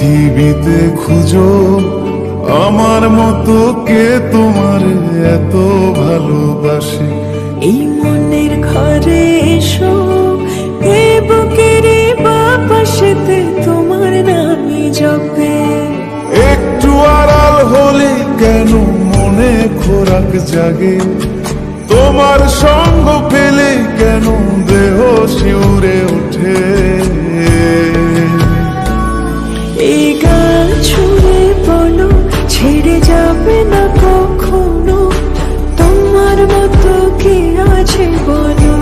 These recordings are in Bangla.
পৃথিবীতে খুঁজো আমার মতো কে তোমার এত ভালোবাসে। এই মনের ঘরে এসো, এ বুকের বাপাশেতে তোমার নামই জপে। একটু আড়াল হলে কেন মনে খোরাক জাগে, তোমার সঙ্গ পেলে কেন দেহ শিউরে ওঠে। এই গান ছুঁয়ে বলো ছেড়ে যাবে না কখনো, তোমার মতো কে আছে বলো।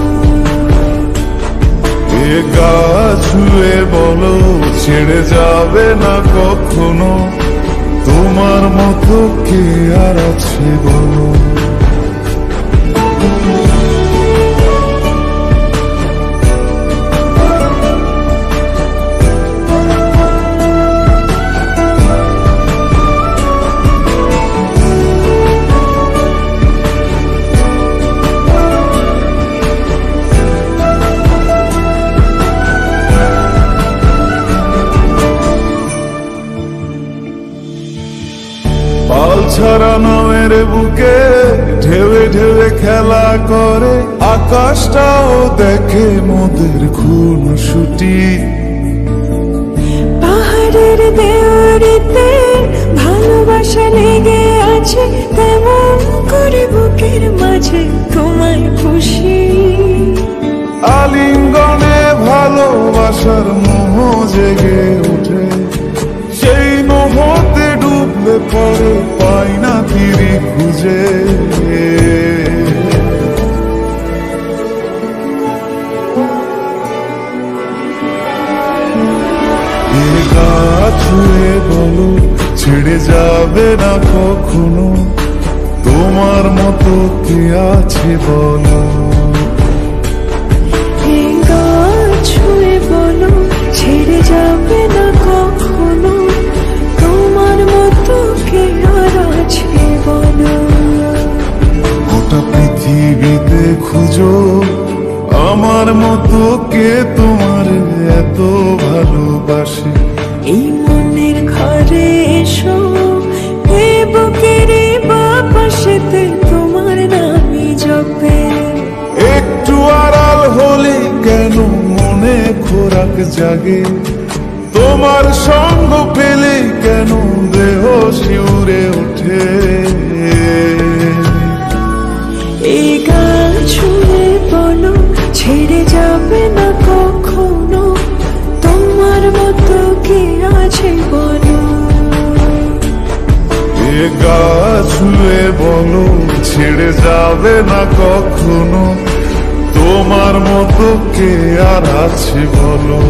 এ গা ছুঁয়ে বলো ছেড়ে যাবে না কখনো, তোমার মতো কে আর আছে বলো। পাল ছাড়া নামের বুকে ঢেউে ঢেউে খেলা করে, আকাশটাও দেখে মোদের খুন ছুটি। পাহাড়ের দেওয়ারিতে ভালোবাসা লেগে আছে, তেমন করে বুকের মাঝে তোমায় খুশি। আলিঙ্গনে ভালোবাসার মোহ জেগে ওঠে, সেই মোহতে ডুবলে পরে পাই না তীরে খুঁজে। এ গা ছুঁয়ে বলো ছেড়ে যাবে না কখনো, তোমার মতো কে আছে বলো। এই গান ছুঁয়ে বলো ছেড়ে যাবে না কখনো, তোমার মতো কে আর আছে বলো। গোটা পৃথিবীতে খুঁজো আমার মতো কে তোমার এত ভালোবাসে। এই মনের ঘরে এসো, এ বুকের বাপাশেতে তোমার নামই জপে। একটু আড়াল হলে কেন মনে খোরাক জাগে, তোমার সঙ্গ পেলে কেন দেহ শিউরে ওঠে। এই গান ছুঁয়ে বলো ছেড়ে যাবে না কখনো, তোমার মতো কে আছে বলো। এ গা ছুঁয়ে বলো ছেড়ে যাবে না কখনো, তোমার মতো কে আর আছে বলো।